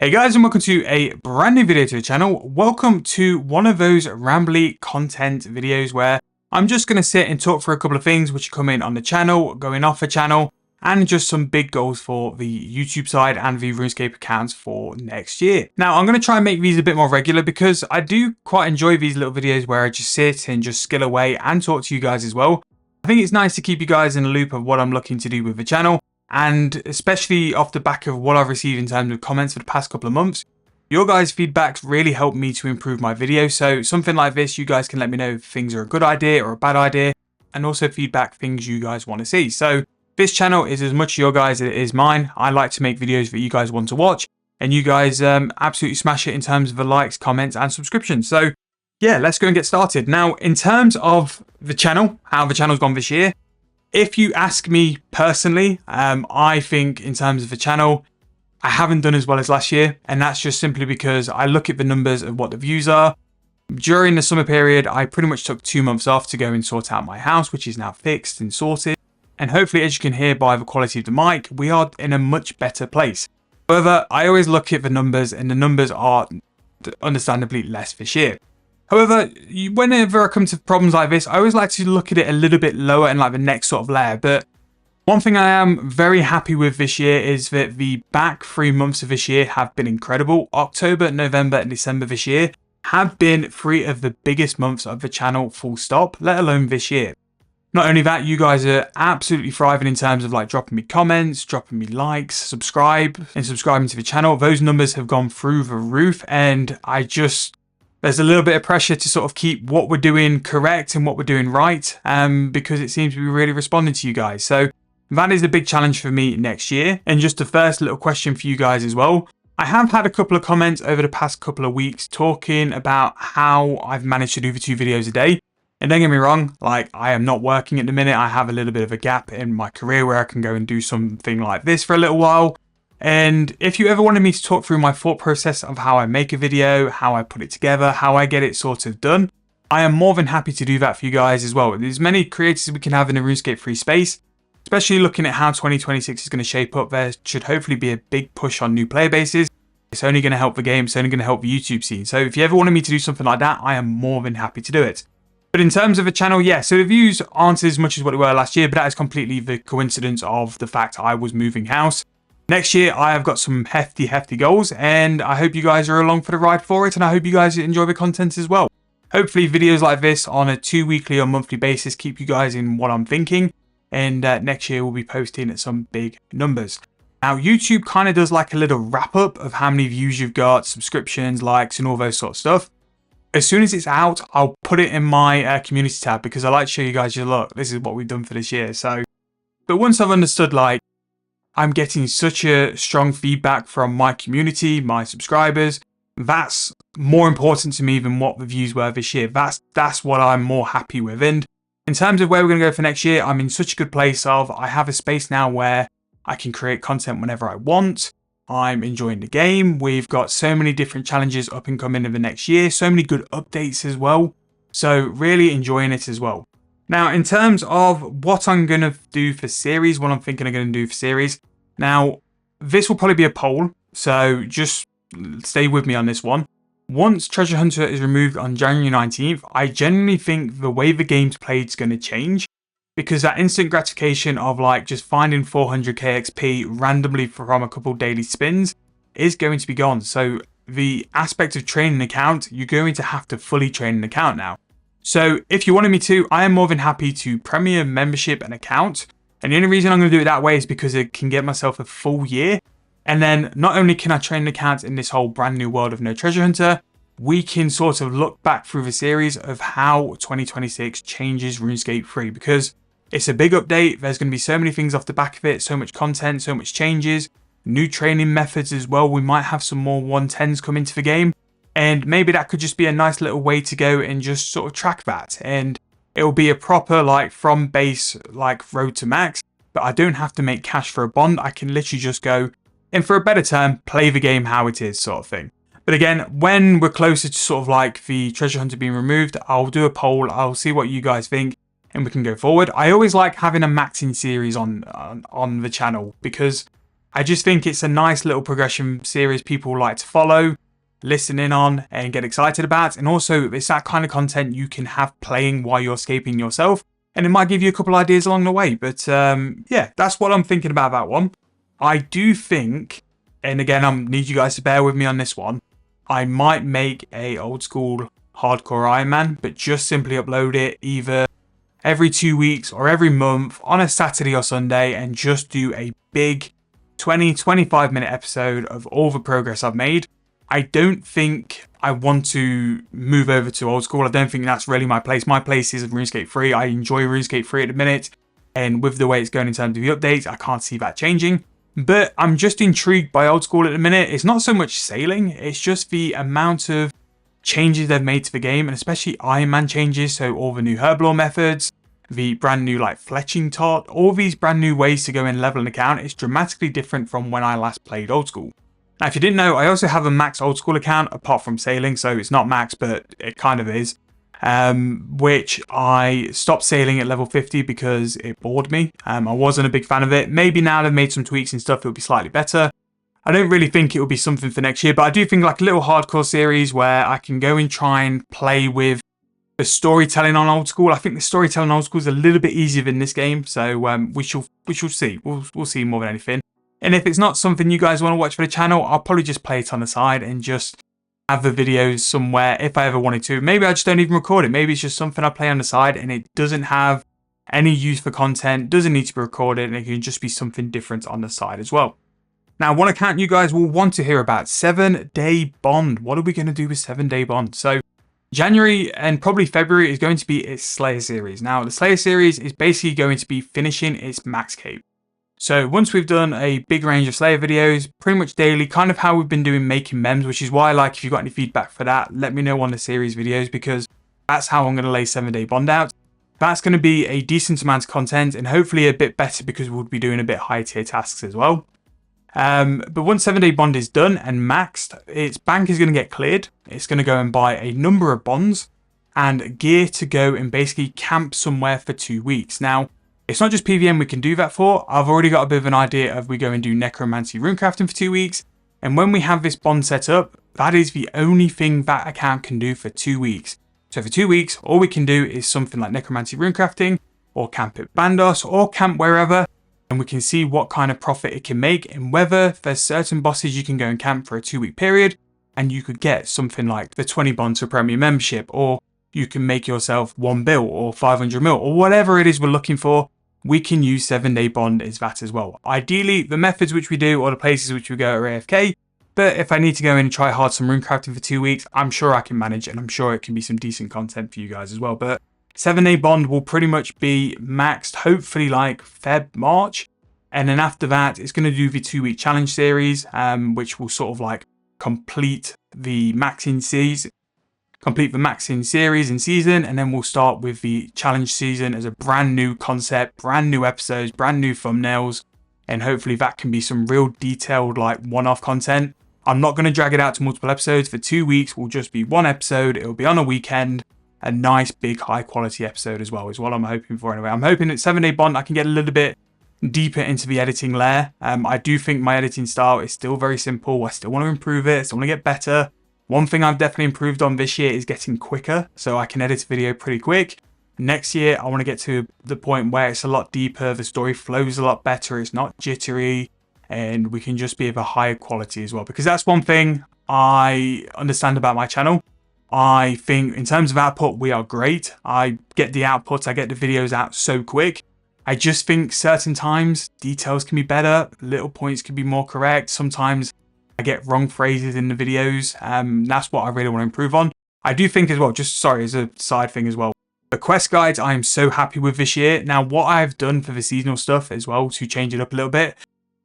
Hey guys, and welcome to a brand new video to the channel. Welcome to one of those rambly content videos where I'm just going to sit and talk for a couple of things which come in on the channel, going off the channel, and just some big goals for the YouTube side and the Runescape accounts for next year. Now, I'm going to try and make these a bit more regular because I do quite enjoy these little videos where I just sit and just skill away and talk to you guys as well. I think it's nice to keep you guys in the loop of what I'm looking to do with the channel. And especially off the back of what I've received in terms of comments for the past couple of months, your guys' feedbacks really helped me to improve my video. So something like this, you guys can let me know if things are a good idea or a bad idea, and also feedback things you guys want to see. So this channel is as much your guys as it is mine. I like to make videos that you guys want to watch, and you guys absolutely smash it in terms of the likes, comments, and subscriptions. So yeah, let's go and get started. Now, in terms of the channel, how the channel's gone this year, if you ask me personally, I think in terms of the channel, I haven't done as well as last year. And that's just simply because I look at the numbers of what the views are. During the summer period, I pretty much took 2 months off to go and sort out my house, which is now fixed and sorted. And hopefully, as you can hear by the quality of the mic, we are in a much better place. However, I always look at the numbers, and the numbers are understandably less this year. However, whenever I come to problems like this, I always like to look at it a little bit lower and like the next sort of layer. But one thing I am very happy with this year is that the back 3 months of this year have been incredible. October, November, and December this year have been 3 of the biggest months of the channel, full stop, let alone this year. Not only that, you guys are absolutely thriving in terms of like dropping me comments, dropping me likes, subscribing to the channel. Those numbers have gone through the roof, and there's a little bit of pressure to sort of keep what we're doing correct and what we're doing right, because it seems to be really responding to you guys. So that is a big challenge for me next year. And just the first little question for you guys as well. I have had a couple of comments over the past couple of weeks talking about how I've managed to do the 2 videos a day. And don't get me wrong, like I am not working at the minute. I have a little bit of a gap in my career where I can go and do something like this for a little while. And if you ever wanted me to talk through my thought process of how I make a video, how I put it together, how I get it sort of done, I am more than happy to do that for you guys as well. There's many creators we can have in the Runescape free space, especially looking at how 2026 is going to shape up. There should hopefully be a big push on new player bases. It's only going to help the game. It's only going to help the YouTube scene. So if you ever wanted me to do something like that, I am more than happy to do it. But in terms of the channel, yeah, so the views aren't as much as what they were last year, but that is completely the coincidence of the fact I was moving house. Next year, I have got some hefty goals, and I hope you guys are along for the ride for it, and I hope you guys enjoy the content as well. Hopefully, videos like this on a 2 weekly or monthly basis keep you guys in what I'm thinking, and next year we'll be posting at some big numbers. Now, YouTube kind of does like a little wrap-up of how many views you've got, subscriptions, likes, and all those sort of stuff. As soon as it's out, I'll put it in my community tab because I like to show you guys, look, this is what we've done for this year. But once I've understood, like, I'm getting such a strong feedback from my community, my subscribers. That's more important to me than what the views were this year. That's what I'm more happy with. And in terms of where we're going to go for next year, I'm in such a good place of I have a space now where I can create content whenever I want. I'm enjoying the game. We've got so many different challenges up and coming in the next year. So many good updates as well. So really enjoying it as well. Now, in terms of what I'm going to do for series, what I'm thinking I'm going to do for series. Now, this will probably be a poll, so just stay with me on this one. Once Treasure Hunter is removed on January 19th, I genuinely think the way the game's played is going to change. Because that instant gratification of like just finding 400k XP randomly from a couple daily spins is going to be gone. So the aspect of training an account, you're going to have to fully train an account now. So if you wanted me to, I am more than happy to premium membership an account. And the only reason I'm going to do it that way is because it can get myself a full year. And then not only can I train an account in this whole brand new world of No Treasure Hunter, we can sort of look back through the series of how 2026 changes RuneScape 3. Because it's a big update. There's going to be so many things off the back of it. So much content, so much changes. New training methods as well. We might have some more 110s come into the game. And maybe that could just be a nice little way to go and just sort of track that. And it will be a proper like from base like road to max. But I don't have to make cash for a bond. I can literally just go, and for a better term, play the game how it is sort of thing. But again, when we're closer to sort of like the Treasure Hunter being removed, I'll do a poll. I'll see what you guys think. And we can go forward. I always like having a maxing series on the channel because I just think it's a nice little progression series people like to follow, listen in on, and get excited about. And also, it's that kind of content you can have playing while you're escaping yourself. And it might give you a couple ideas along the way. But yeah, that's what I'm thinking about that one. I do think, and again, I need you guys to bear with me on this one, I might make a old school hardcore Iron Man, but just simply upload it either every 2 weeks or every month on a Saturday or Sunday, and just do a big 20-25 minute episode of all the progress I've made. I don't think I want to move over to old school. I don't think that's really my place. My place is RuneScape 3. I enjoy RuneScape 3 at the minute, and with the way it's going in terms of the updates, I can't see that changing. But I'm just intrigued by old school at the minute. It's not so much sailing, it's just the amount of changes they've made to the game, and especially Iron Man changes. So all the new herblore methods, the brand new like fletching tot, all these brand new ways to go and level an account is dramatically different from when I last played old school. Now, if you didn't know, I also have a max old school account apart from sailing, so it's not max, but it kind of is. Which I stopped sailing at level 50 because it bored me. I wasn't a big fan of it. Maybe now they've made some tweaks and stuff, it'll be slightly better. I don't really think it will be something for next year, but I do think like a little hardcore series where I can go and try and play with the storytelling on old school. I think the storytelling on old school is a little bit easier than this game, so we shall see. We'll see more than anything. And if it's not something you guys want to watch for the channel, I'll probably just play it on the side and just have the videos somewhere if I ever wanted to. Maybe I just don't even record it. Maybe it's just something I play on the side and it doesn't have any use for content, doesn't need to be recorded, and it can just be something different on the side as well. Now, one account you guys will want to hear about, 7-day bond. What are we going to do with 7-day bond? So January and probably February is going to be its Slayer series. Now, the Slayer series is basically going to be finishing its max cape. So once we've done a big range of Slayer videos, pretty much daily, kind of how we've been doing making memes, which is why, like, if you've got any feedback for that, let me know on the series videos, because that's how I'm going to lay 7-day bond out. That's going to be a decent amount of content and hopefully a bit better because we'll be doing a bit higher tier tasks as well. But once 7-day bond is done and maxed, its bank is going to get cleared. It's going to go and buy a number of bonds and gear to go and basically camp somewhere for 2 weeks. Now, it's not just PVM we can do that for. I've already got a bit of an idea of we go and do necromancy runecrafting for 2 weeks. And when we have this bond set up, that is the only thing that account can do for 2 weeks. So for 2 weeks, all we can do is something like necromancy runecrafting, or camp at Bandos, or camp wherever. And we can see what kind of profit it can make, and whether there's certain bosses you can go and camp for a 2-week period, and you could get something like the 20 bonds for premium membership, or you can make yourself 1 bill or 500 mil, or whatever it is we're looking for. We can use 7-day bond as that as well. Ideally, the methods which we do or the places which we go are AFK, but if I need to go in and try hard some runecrafting for 2 weeks, I'm sure I can manage, and I'm sure it can be some decent content for you guys as well. But 7-day bond will pretty much be maxed, hopefully like Feb, March. And then after that, it's going to do the 2-week challenge series, which will sort of like complete the maxing series and season, and then we'll start with the challenge season as a brand new concept, brand new episodes, brand new thumbnails, and hopefully that can be some real detailed like one-off content. I'm not going to drag it out to multiple episodes. For 2 weeks will just be one episode. It'll be on a weekend, a nice big high quality episode as well, is what I'm hoping for anyway. I'm hoping at 7-day bond I can get a little bit deeper into the editing layer. I do think my editing style is still very simple. I still want to improve it. I still want to get better. One thing I've definitely improved on this year is getting quicker, so I can edit a video pretty quick. Next year, I want to get to the point where it's a lot deeper, the story flows a lot better, it's not jittery, and we can just be of a higher quality as well. Because that's one thing I understand about my channel. I think in terms of output, we are great. I get the output, I get the videos out so quick. I just think certain times details can be better, little points can be more correct. Sometimes I get wrong phrases in the videos. That's what I really want to improve on. I do think as well, just sorry, as a side thing as well, the quest guides I am so happy with this year. Now, what I've done for the seasonal stuff as well to change it up a little bit.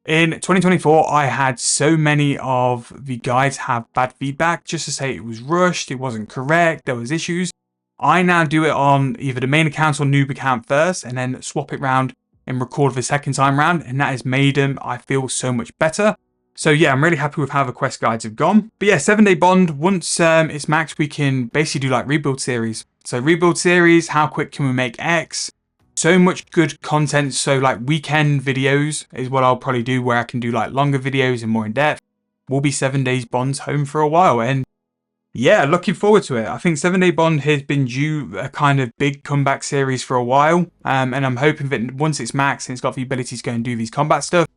In 2024, I had so many of the guides have bad feedback, just to say it was rushed, it wasn't correct, there was issues. I now do it on either the main account or noob account first, and then swap it round and record the second time round, and that has made them, I feel, so much better. So yeah, I'm really happy with how the quest guides have gone. But yeah, 7-day bond, once it's maxed, we can basically do like rebuild series. So rebuild series, how quick can we make X? so much good content. So like weekend videos is what I'll probably do, where I can do like longer videos and more in depth. Will be 7 Days Bond's home for a while, and yeah, looking forward to it. I think 7 Day Bond has been due a kind of big comeback series for a while, and I'm hoping that once it's maxed and it's got the ability to go and do these combat stuff,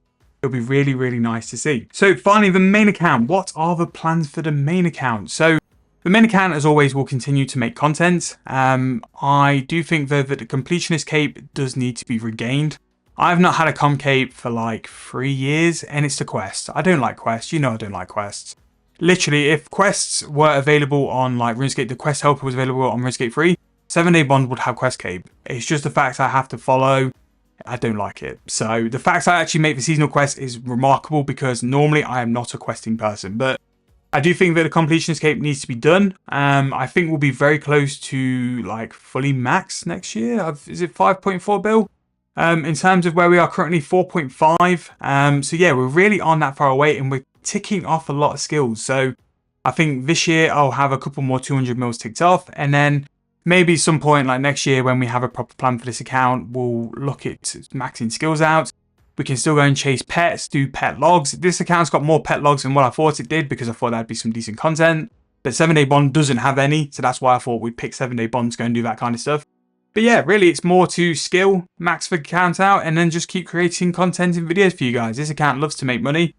it'll be really, really nice to see. So finally, the main account. What are the plans for the main account? So the main account, as always, will continue to make content. I do think, though, that the completionist cape does need to be regained. I've not had a com cape for like 3 years, and it's the quest. I don't like quests. You know I don't like quests. Literally, if quests were available on like RuneScape, the quest helper was available on RuneScape 3, 7 Day Bond would have quest cape. It's just the fact I have to follow. I don't like it. So the fact I actually make the seasonal quest is remarkable, because normally I am not a questing person. But I do think that the completionist cape needs to be done. I think we'll be very close to like fully max next year. Is it 5.4 bill? In terms of where we are currently, 4.5. So yeah, we're really on that far away, and we're ticking off a lot of skills. So I think this year I'll have a couple more 200 mils ticked off, and then maybe some point like next year, when we have a proper plan for this account, we'll look at maxing skills out. We can still go and chase pets, do pet logs. This account's got more pet logs than what I thought it did, because I thought that'd be some decent content. But 7 Day Bond doesn't have any, so that's why I thought we'd pick 7 Day Bond to go and do that kind of stuff. But yeah, really, it's more to skill, max the account out, and then just keep creating content and videos for you guys. This account loves to make money.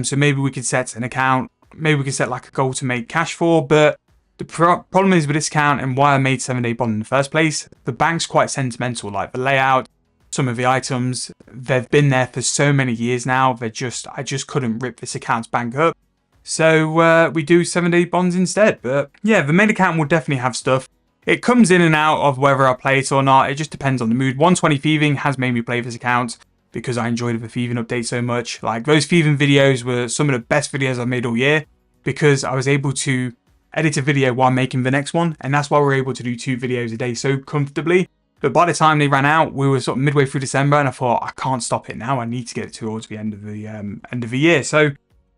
So maybe we could set an account, maybe we could set like a goal to make cash for, but the problem is with this account, and why I made 7 Day Bond in the first place, the bank's quite sentimental. Like the layout, some of the items, they've been there for so many years now. I just couldn't rip this account's bank up. So we do 7 Day Bonds instead. But yeah, the main account will definitely have stuff. It comes in and out of whether I play it or not. It just depends on the mood. 120 thieving has made me play this account, because I enjoyed the thieving update so much. Like those thieving videos were some of the best videos I've made all year, because I was able to edit a video while making the next one, and that's why we're able to do 2 videos a day so comfortably. But by the time they ran out, we were sort of midway through December, and I thought, I can't stop it now. I need to get it towards the end of the year. So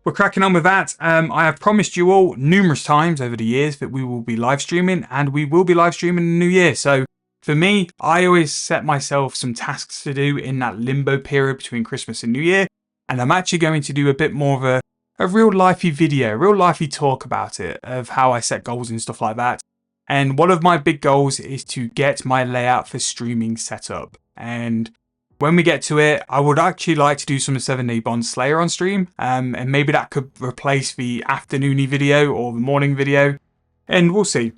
we're cracking on with that. I have promised you all numerous times over the years that we will be live streaming, and we will be live streaming in the new year. So for me, I always set myself some tasks to do in that limbo period between Christmas and New Year, and I'm actually going to do a bit more of a real lifey video, a real lifey talk about it, of how I set goals and stuff like that. And one of my big goals is to get my layout for streaming set up. And when we get to it, I would actually like to do some 7 Day Bond Slayer on stream, and maybe that could replace the afternoony video or the morning video, and we'll see.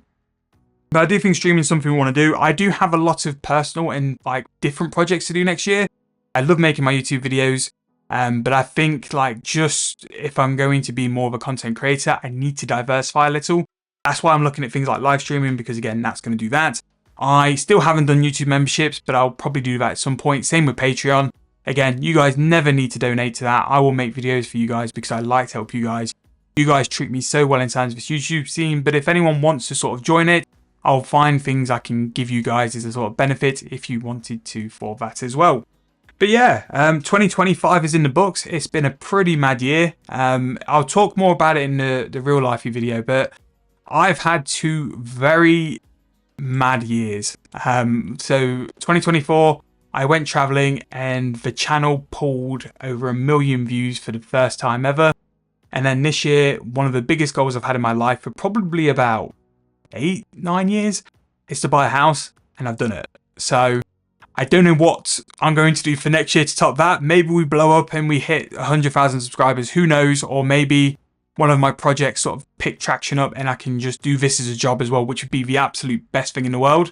But I do think streaming is something we want to do. I do have a lot of personal and like different projects to do next year. I love making my YouTube videos, but I think like just if I'm going to be more of a content creator, I need to diversify a little. That's why I'm looking at things like live streaming, because again, that's going to do that. I still haven't done YouTube memberships, but I'll probably do that at some point. Same with Patreon. Again, you guys never need to donate to that. I will make videos for you guys because I like to help you guys. You guys treat me so well in terms of this YouTube scene, but if anyone wants to sort of join it, I'll find things I can give you guys as a sort of benefit if you wanted to for that as well. But yeah, 2025 is in the books. It's been a pretty mad year. I'll talk more about it in the real lifey video, but I've had 2 very mad years. So 2024, I went traveling and the channel pulled over 1 million views for the first time ever. And then this year, one of the biggest goals I've had in my life for probably about 8-9 years is to buy a house, and I've done it. So I don't know what I'm going to do for next year to top that. Maybe we blow up and we hit 100,000 subscribers, who knows? Or maybe one of my projects sort of pick traction up and I can just do this as a job as well, which would be the absolute best thing in the world.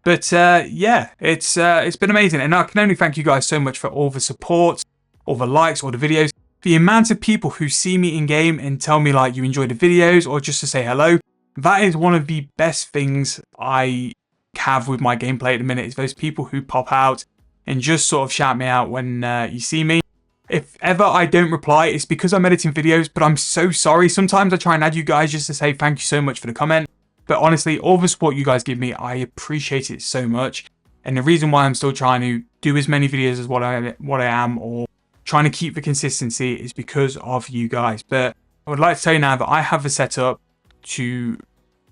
But yeah, it's been amazing, and I can only thank you guys so much for all the support, all the likes, all the videos. The amount of people who see me in game and tell me like you enjoy the videos, or just to say hello, that is one of the best things I have with my gameplay at the minute, is those people who pop out and just sort of shout me out when you see me. If ever I don't reply, it's because I'm editing videos, but I'm so sorry. Sometimes I try and add you guys just to say thank you so much for the comment. But honestly, all the support you guys give me, I appreciate it so much. And the reason why I'm still trying to do as many videos as what I am, or trying to keep the consistency, is because of you guys. But I would like to tell you now that I have the setup to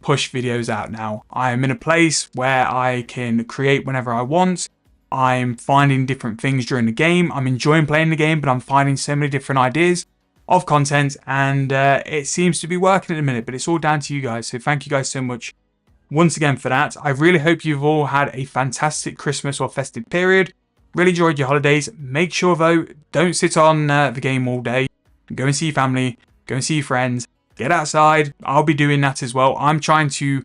push videos out now. I am in a place where I can create whenever I want. I'm finding different things during the game. I'm enjoying playing the game, but I'm finding so many different ideas of content, and it seems to be working at the minute, but it's all down to you guys. So thank you guys so much once again for that. I really hope you've all had a fantastic Christmas or festive period. Really enjoyed your holidays. Make sure though, don't sit on the game all day. Go and see your family, go and see your friends, get outside. I'll be doing that as well. I'm trying to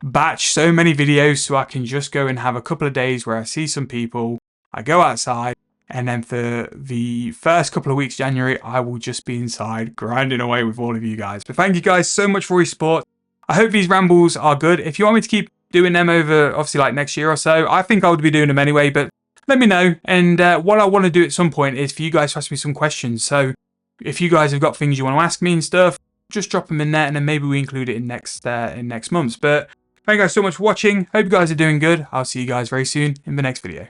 batch so many videos so I can just go and have a couple of days where I see some people, I go outside, and then for the first couple of weeks January, I will just be inside grinding away with all of you guys. But thank you guys so much for your support. I hope these rambles are good. If you want me to keep doing them over, obviously, like next year or so, I think I would be doing them anyway, but let me know. And what I want to do at some point is for you guys to ask me some questions. So if you guys have got things you want to ask me and stuff, just drop them in there, and then maybe we include it in next months. But thank you guys so much for watching. Hope you guys are doing good. I'll see you guys very soon in the next video.